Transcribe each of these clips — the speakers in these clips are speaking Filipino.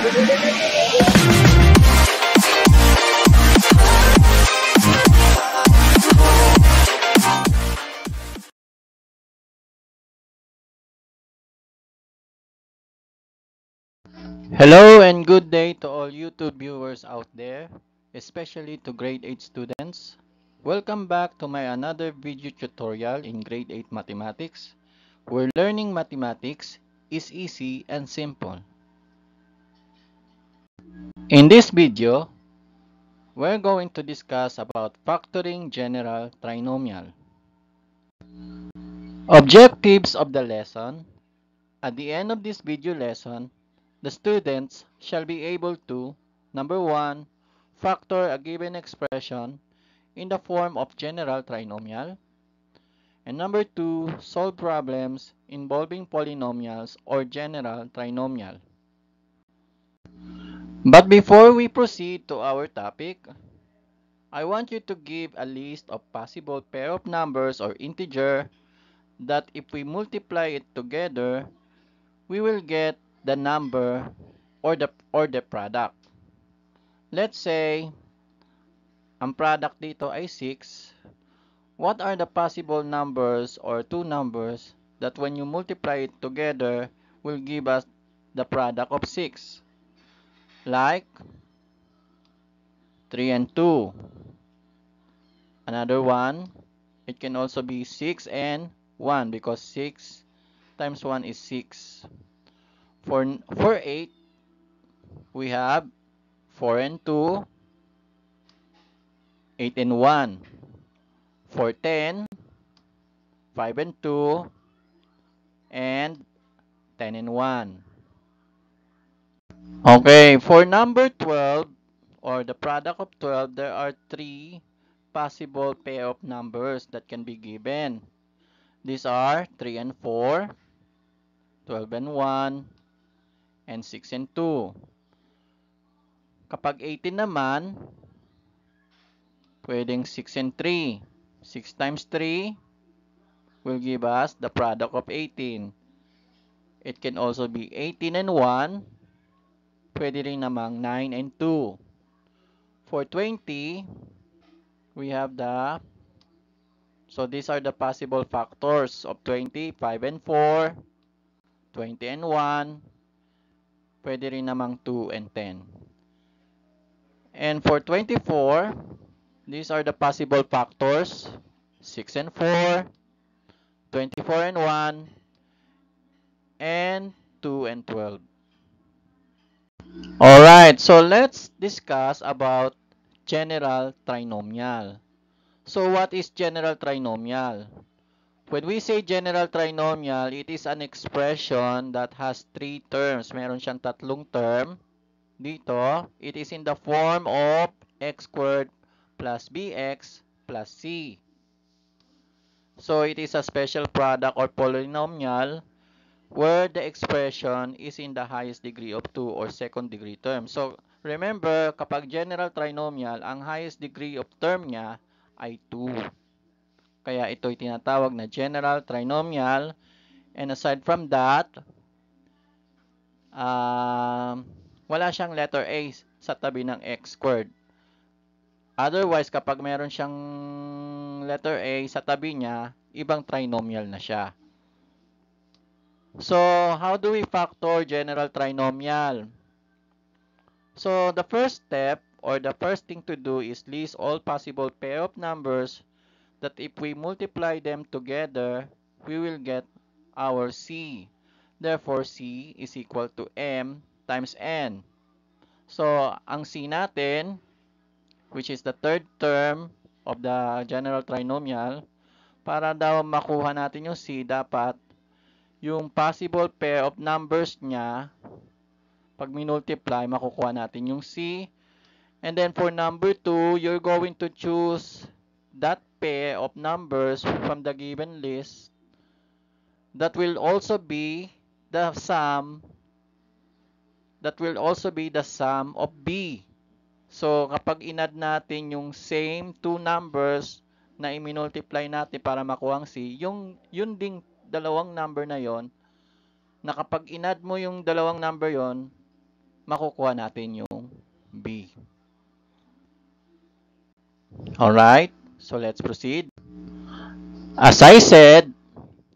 Hello and good day to all YouTube viewers out there, especially to grade 8 students. Welcome back to my another video tutorial in grade 8 mathematics, where learning mathematics is easy and simple. In this video, we're going to discuss about factoring general trinomial. Objectives of the lesson. At the end of this video lesson, the students shall be able to, number 1, factor a given expression in the form of general trinomial, and number 2, solve problems involving polynomials or general trinomial. But before we proceed to our topic, I want you to give a list of possible pair of numbers or integer that if we multiply it together, we will get the number or the product. Let's say ang product dito ay 6. What are the possible numbers or two numbers that when you multiply it together will give us the product of 6? Like 3 and 2. Another one, it can also be 6 and 1 because 6 times 1 is 6. For 8, we have 4 and 2, 8 and 1. For 10, 5 and 2, and 10 and 1. Okay, for number 12, or the product of 12, there are three possible pair of numbers that can be given. These are 3 and 4, 12 and 1, and 6 and 2. Kapag 18 naman, pwedeng 6 and 3. 6 times 3 will give us the product of 18. It can also be 18 and 1. Pwede rin namang 9 and 2. For 20, we have so these are the possible factors of 20, 5 and 4, 20 and 1, pwede rin namang 2 and 10. And for 24, these are the possible factors, 6 and 4, 24 and 1, and 2 and 12. Alright, so let's discuss about general trinomial. So what is general trinomial? When we say general trinomial, it is an expression that has three terms. Meron siyang tatlong term. Dito, it is in the form of x squared plus bx plus c. So it is a special product or polynomial where the expression is in the highest degree of 2 or second degree term. So remember, kapag general trinomial, ang highest degree of term niya ay 2. Kaya ito'y tinatawag na general trinomial. And aside from that, wala siyang letter A sa tabi ng x squared. Otherwise, kapag meron siyang letter A sa tabi niya, ibang trinomial na siya. So, how do we factor general trinomial? So, the first step or the first thing to do is list all possible pair of numbers that if we multiply them together, we will get our C. Therefore, C is equal to M times N. So, ang C natin, which is the third term of the general trinomial, para daw makuha natin yung C, dapat yung possible pair of numbers niya, pag minultiply, makukuha natin yung C. And then for number 2, you're going to choose that pair of numbers from the given list that will also be the sum of B. So kapag inad natin yung same two numbers na i-multiply natin para makuha ang C, yun ding dalawang number na yon, na kapag inad mo yung dalawang number yon, makukuha natin yung B. Alright, so let's proceed. As I said,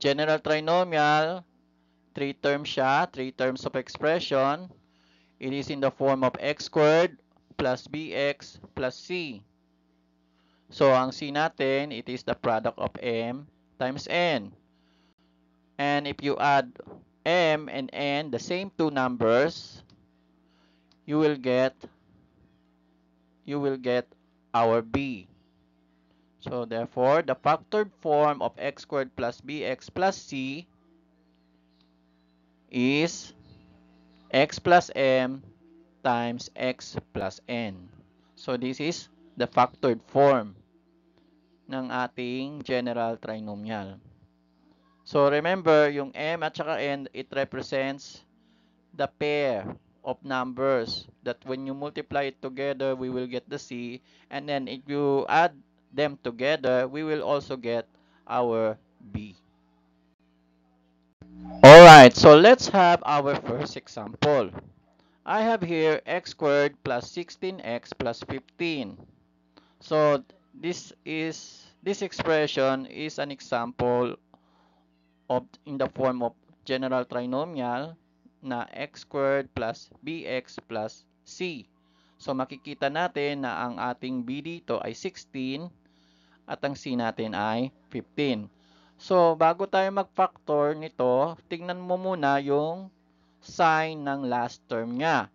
general trinomial, 3 terms siya, 3 terms of expression. It is in the form of x squared plus bx plus c. So, ang c natin, it is the product of m times n. And if you add m and n, the same two numbers, you will get our b. So, therefore, the factored form of x squared plus bx plus c is x plus m times x plus n. So, this is the factored form ng ating general trinomial. So, remember, yung m at saka n, it represents the pair of numbers that when you multiply it together, we will get the c. And then, if you add them together, we will also get our b. Alright, so let's have our first example. I have here x squared plus 16x plus 15. So this expression is an example of in the form of general trinomial na x squared plus bx plus c. So makikita natin na ang ating b dito ay 16 at ang c natin ay 15. So bago tayo mag-factor nito, tingnan mo muna yung sign ng last term niya.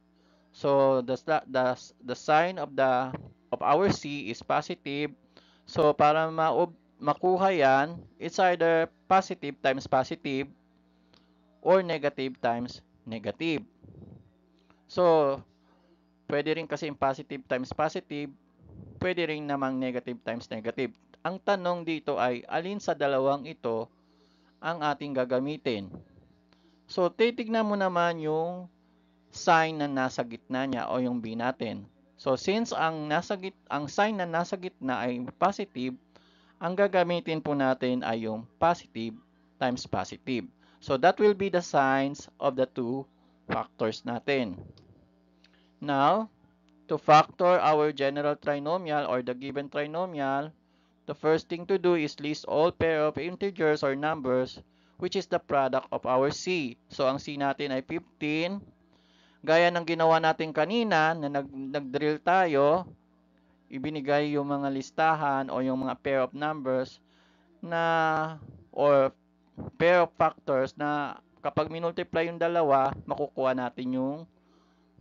So the sign of our c is positive. So para makuha yan, it's either positive times positive or negative times negative. So pwede rin kasi positive times positive, pwede rin namang negative times negative. Ang tanong dito ay alin sa dalawang ito ang ating gagamitin. So titignan mo naman yung sign na nasa gitna niya o yung b natin. So since ang sign na nasa gitna ay positive, ang gagamitin po natin ay yung positive times positive. So that will be the signs of the two factors natin. Now, to factor our general trinomial or the given trinomial, the first thing to do is list all pair of integers or numbers which is the product of our c. So ang c natin ay 15. Gaya ng ginawa natin kanina na nag-drill tayo, ibinigay yung mga listahan o yung mga pair of numbers na or pair of factors na kapag minultiply yung dalawa, makukuha natin yung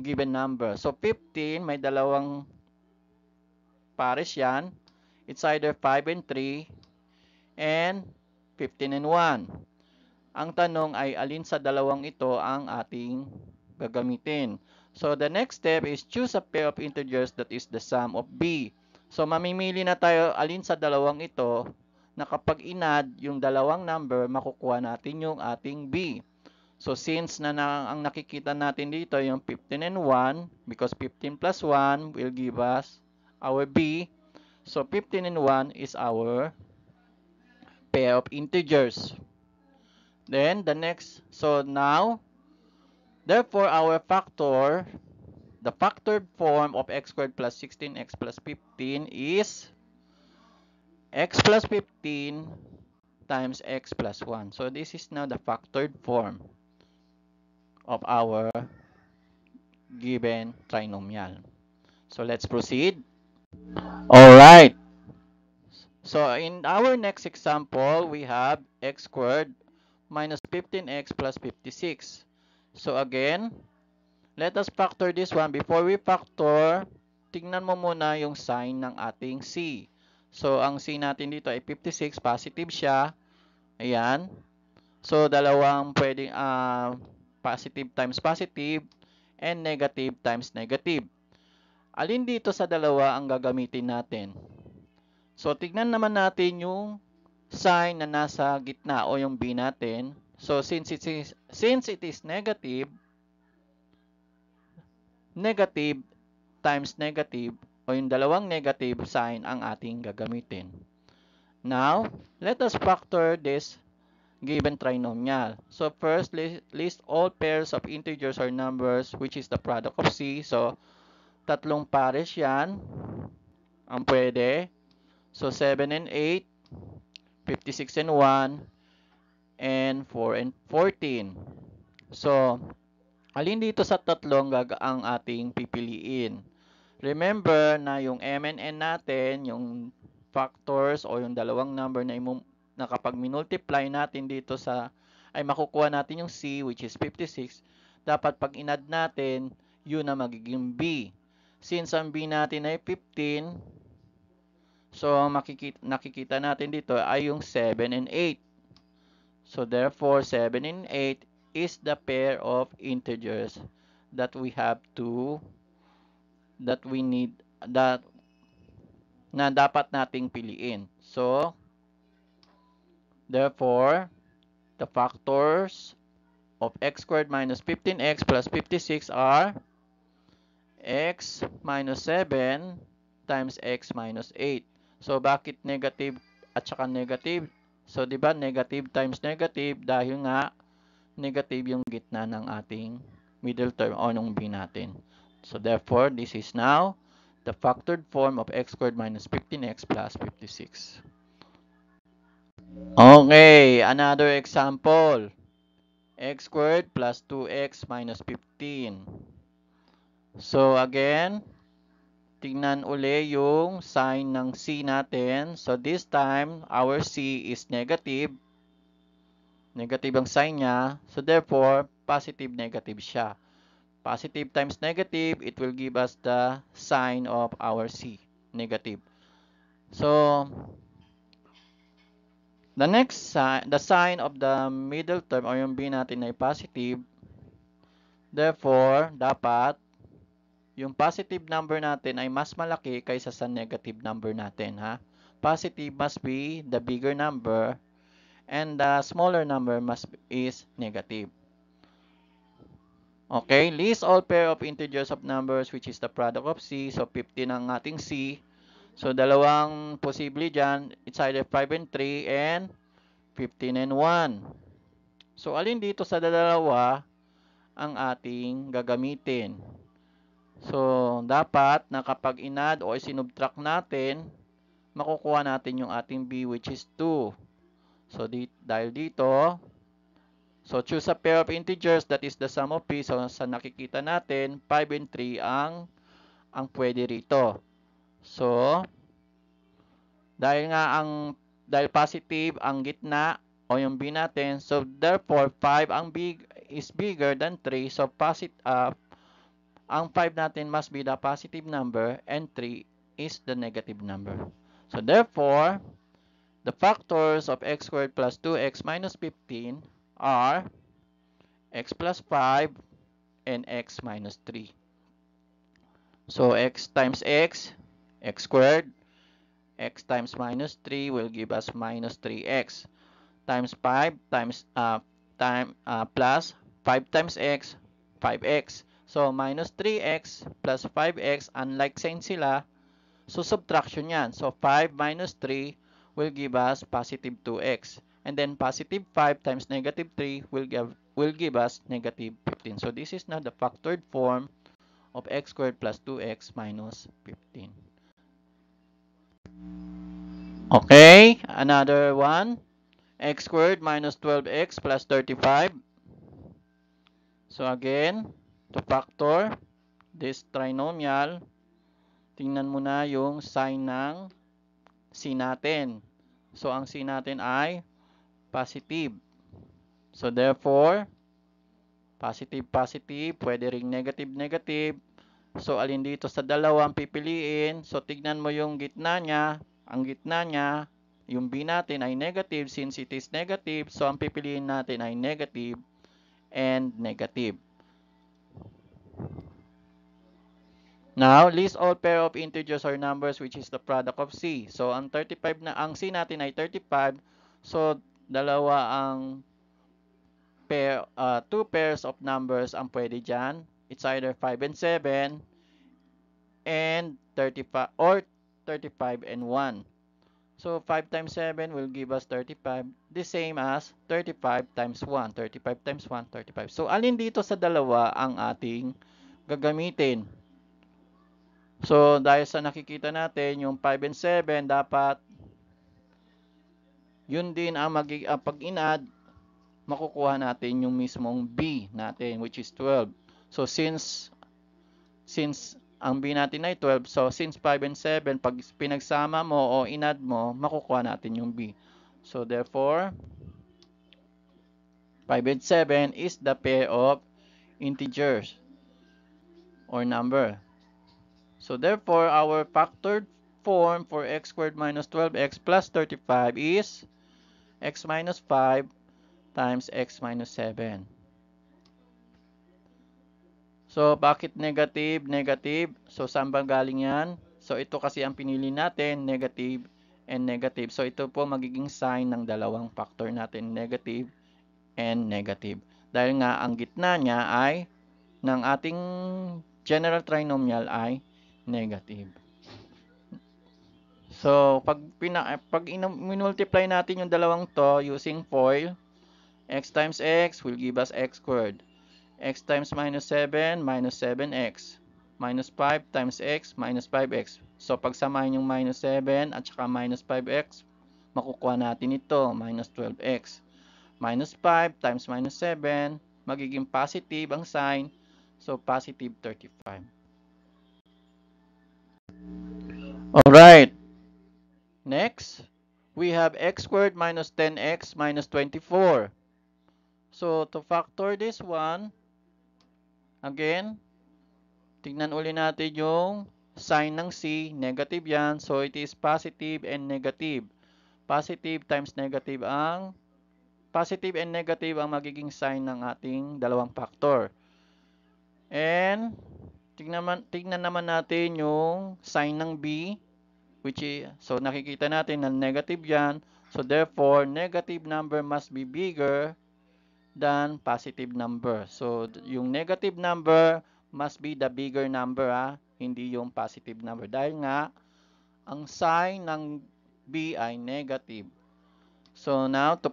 given number. So 15, may dalawang pares yan. It's either 5 and 3 and 15 and 1. Ang tanong ay alin sa dalawang ito ang ating gagamitin. So the next step is choose a pair of integers that is the sum of b. So mamimili na tayo alin sa dalawang ito na kapag in-add yung dalawang number, makukuha natin yung ating b. So since ang nakikita natin dito yung 15 and 1, because 15 plus 1 will give us our b. So 15 and 1 is our pair of integers. Then the next, so now, therefore, our factor, the factored form of x squared plus 16x plus 15 is x plus 15 times x plus 1. So this is now the factored form of our given trinomial. So let's proceed. Alright. So in our next example, we have x squared minus 15x plus 56. So again, let us factor this one. Before we factor, tingnan mo muna yung sign ng ating c. So ang c natin dito ay 56, positive siya. Ayan. So dalawang pwedeng positive times positive and negative times negative. Alin dito sa dalawa ang gagamitin natin? So tignan naman natin yung sign na nasa gitna o yung b natin. So since it is negative, negative times negative o yung dalawang negative sign ang ating gagamitin. Now, let us factor this given trinomial. So first, list all pairs of integers or numbers which is the product of C. So tatlong pares yan ang pwede. So 7 and 8, 56 and 1, and 4 and 14. So alin dito sa tatlong ang ating pipiliin? Remember na yung m and n natin, yung factors o yung dalawang number na kapag minultiply natin dito ay makukuha natin yung C which is 56. Dapat pag inad natin, yun na magiging B. Since ang B natin ay 15, so nakikita natin dito ay yung 7 and 8. So therefore, 7 and 8 is the pair of integers that we need na dapat nating piliin. So therefore, the factors of x squared minus 15x plus 56 are x minus 7 times x minus 8. So bakit negative at saka negative? So, di ba, negative times negative dahil nga negative yung gitna ng ating middle term o nung b natin. So, therefore, this is now the factored form of x squared minus 15x plus 56. Okay, another example. X squared plus 2x minus 15. So, again, tingnan uli yung sign ng C natin. So, this time, our C is negative. Negative ang sign niya. So, therefore, positive, negative siya. Positive times negative, it will give us the sign of our C, negative. So, the next sign, the sign of the middle term or yung B natin ay positive. Therefore, dapat yung positive number natin ay mas malaki kaysa sa negative number natin, ha? Positive must be the bigger number and the smaller number is negative. Okay, list all pair of integers of numbers which is the product of C. So 15 ang ating C. So dalawang posible dyan, it's either 5 and 3 and 15 and 1. So alin dito sa dalawa ang ating gagamitin? So, dapat na kapag inad o sinubtract natin, makukuha natin yung ating B which is 2. So, dahil dito, so choose a pair of integers that is the sum of P. So, sa nakikita natin, 5 and 3 ang pwede rito. So, dahil positive ang gitna o yung B natin, so therefore 5 is bigger than 3. So, ang 5 natin must be the positive number and 3 is the negative number. So therefore, the factors of x squared plus 2x minus 15 are x plus 5 and x minus 3. So x times x squared, x times minus 3 will give us minus 3x times 5 plus 5 times x, 5x. So, minus 3x plus 5x, unlike sign sila, so subtraction yan. So, 5 minus 3 will give us positive 2x. And then, positive 5 times negative 3 will give us negative 15. So, this is now the factored form of x squared plus 2x minus 15. Okay, another one. X squared minus 12x plus 35. So, again, to factor this trinomial, tingnan mo na yung sign ng C natin. So, ang C natin ay positive. So, therefore, positive, positive, pwede ring negative, negative. So, alin dito sa dalawang pipiliin? So, tignan mo yung gitna niya. Ang gitna niya, yung B natin ay negative since it is negative. So, ang pipiliin natin ay negative and negative. Now, list all pair of integers or numbers which is the product of C. So, ang C natin ay 35. So, dalawa ang two pairs of numbers ang pwede dyan. It's either 5 and 7 and 35 or 35 and 1. So 5 times 7 will give us 35. The same as 35 times 1. 35 times 1, 35. So alin dito sa dalawa ang ating gagamitin? So dahil sa nakikita natin, yung 5 and 7, dapat yun din ang pag in-add, makukuha natin yung mismong B natin, which is 12. So since ang B natin ay 12, so since 5 and 7, pag pinagsama mo o in-add mo, makukuha natin yung B. So therefore, 5 and 7 is the pair of integers or number. So therefore, our factored form for x squared minus 12x plus 35 is x minus 5 times x minus 7. So, bakit negative? Negative. So, saan ba galing yan? So, ito kasi ang pinili natin, negative and negative. So, ito po magiging sign ng dalawang factor natin, negative and negative. Dahil nga, ang gitna niya ay, ng ating general trinomial ay negative. So, pag minultiply natin yung dalawang to using FOIL, x times x will give us x squared. X times minus 7, minus 7x. Minus 5 times x, minus 5x. So, pagsamahin yung minus 7 at saka minus 5x, makukuha natin ito, minus 12x. Minus 5 times minus 7, magiging positive ang sign. So, positive 35. Alright. Next, we have x squared minus 10x minus 24. So, to factor this one, again, tignan uli natin yung sign ng C, negative yan. So, it is positive and negative. Positive times negative positive and negative ang magiging sign ng ating dalawang factor. And, tignan naman natin yung sign ng B, which is, so nakikita natin na negative yan. So, therefore, negative number must be bigger than positive number. So, yung negative number must be the bigger number, hindi yung positive number. Dahil nga, ang sign ng B ay negative. So, now, to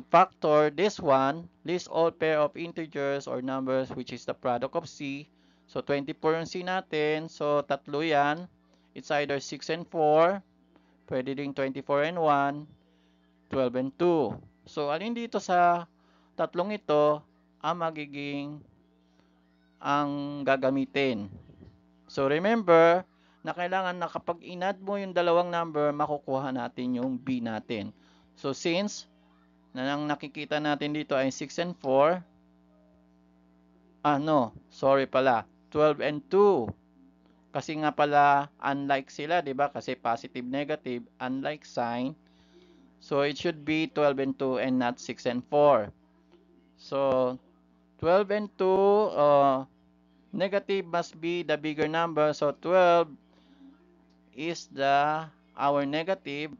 factor this one, list all pair of integers or numbers which is the product of C. So, 24 yung C natin. So, tatlo yan. It's either 6 and 4. Pwede ding 24 and 1. 12 and 2. So, alin dito sa tatlong ito ang magiging ang gagamitin. So, remember na kailangan na kapag in-add mo yung dalawang number, makukuha natin yung B natin. So, since ang nakikita natin dito ay 6 and 4, sorry pala, 12 and 2. Kasi nga pala, unlike sila, di ba? Kasi positive, negative, unlike sign. So, it should be 12 and 2 and not 6 and 4. So, 12 and 2, negative must be the bigger number. So, 12 is our negative.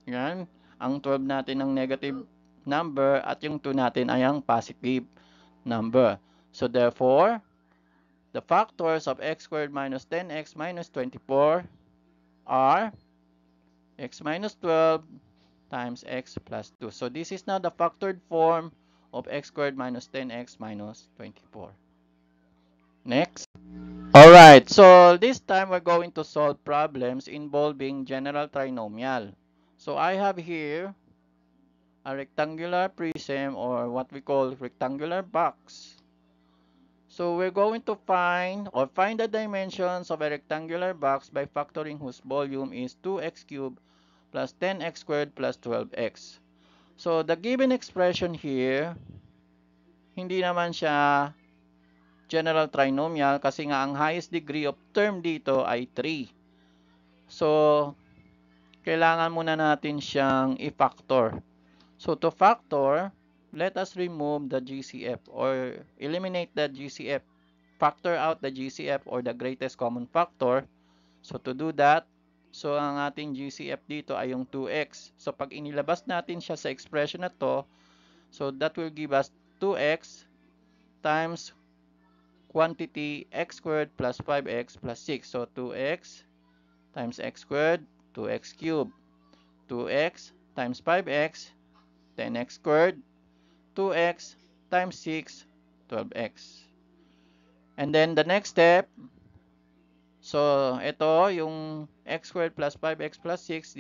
Yan. Ang 12 natin ang negative number at yung 2 natin ay ang positive number. So, therefore, the factors of x squared minus 10x minus 24 are x minus 12 times x plus 2. So, this is now the factored form of x squared minus 10x minus 24. Next. Alright, so this time we're going to solve problems involving general trinomial. So, I have here a rectangular prism or what we call rectangular box. So, we're going to find the dimensions of a rectangular box by factoring whose volume is 2x cubed plus 10x squared plus 12x. So, the given expression here, hindi naman siya general trinomial kasi nga ang highest degree of term dito ay 3. So, kailangan muna natin siyang i-factor. So, to factor, let us remove the GCF or eliminate the GCF. Factor out the GCF or the greatest common factor. So, to do that, so ang ating GCF dito ay yung 2x. So, pag inilabas natin siya sa expression na to, so that will give us 2x times quantity x squared plus 5x plus 6. So, 2x times x squared, 2x cubed. 2x times 5x, 10x squared, 2x times 6, 12x. And then the next step, so ito yung x squared plus 5x plus 6,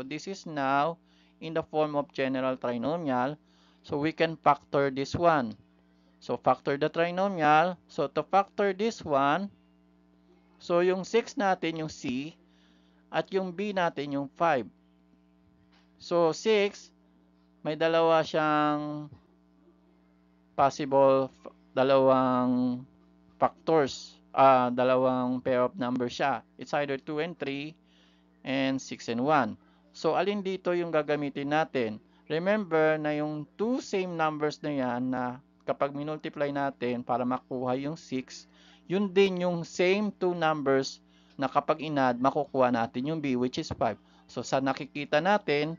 this is now in the form of general trinomial. So we can factor this one. So factor the trinomial. So to factor this one, so yung 6 natin yung c, at yung b natin yung 5. So 6, may dalawa siyang possible, dalawang factors, dalawang pair of numbers siya. It's either 2 and 3 and 6 and 1. So alin dito yung gagamitin natin? Remember na yung two same numbers na yan na kapag minultiply natin para makuha yung 6, yun din yung same two numbers na kapag inad, makukuha natin yung b, which is 5. So sa nakikita natin,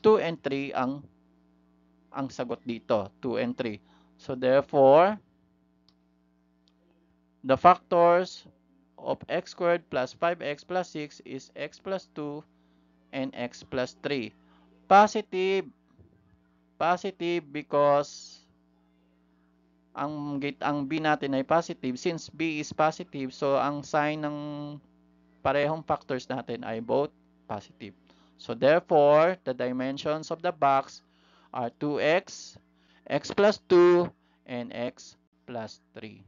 2 and 3 ang sagot dito, 2 and 3. So therefore, the factors of x squared plus 5x plus 6 is x plus 2 and x plus 3. Positive because ang b natin ay positive. Since b is positive, so ang sign ng parehong factors natin ay both positive. So therefore, the dimensions of the box are 2x, x plus 2, and x plus 3.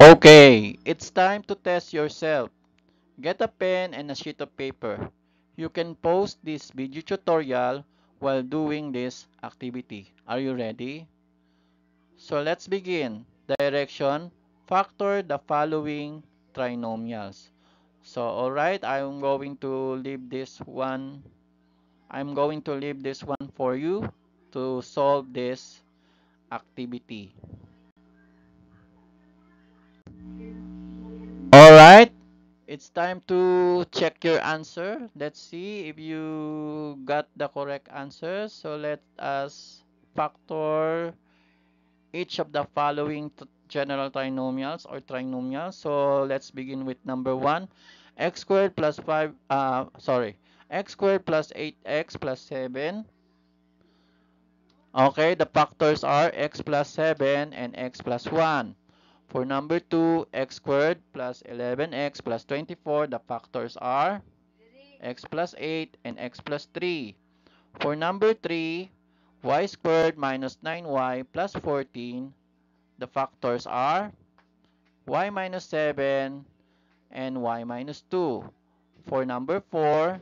Okay, it's time to test yourself. Get a pen and a sheet of paper. You can pause this video tutorial while doing this activity. Are you ready? So let's begin. Direction, factor the following trinomials. So alright, I'm going to leave this one for you to solve this activity. Alright, it's time to check your answer. Let's see if you got the correct answer. So let us factor each of the following general trinomials or trinomials. So let's begin with number 1. X squared plus x squared plus 8x plus 7. Okay, the factors are x plus 7 and x plus 1. For number 2, x squared plus 11x plus 24, the factors are x plus 8 and x plus 3. For number 3, y squared minus 9y plus 14, the factors are y minus 7 and y minus 2. For number 4,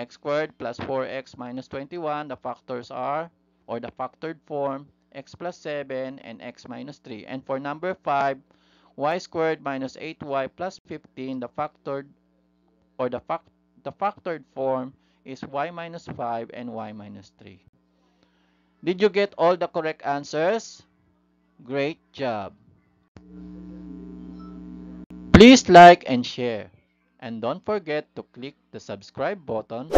x squared plus 4x minus 21, the factors are, or the factored form, x plus 7 and x minus 3. And for number 5, y squared minus 8y plus 15, the factored, or the factored form is y minus 5 and y minus 3. Did you get all the correct answers? Great job! Please like and share. And don't forget to click the subscribe button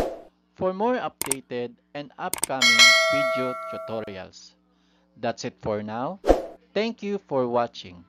for more updated and upcoming video tutorials. That's it for now. Thank you for watching.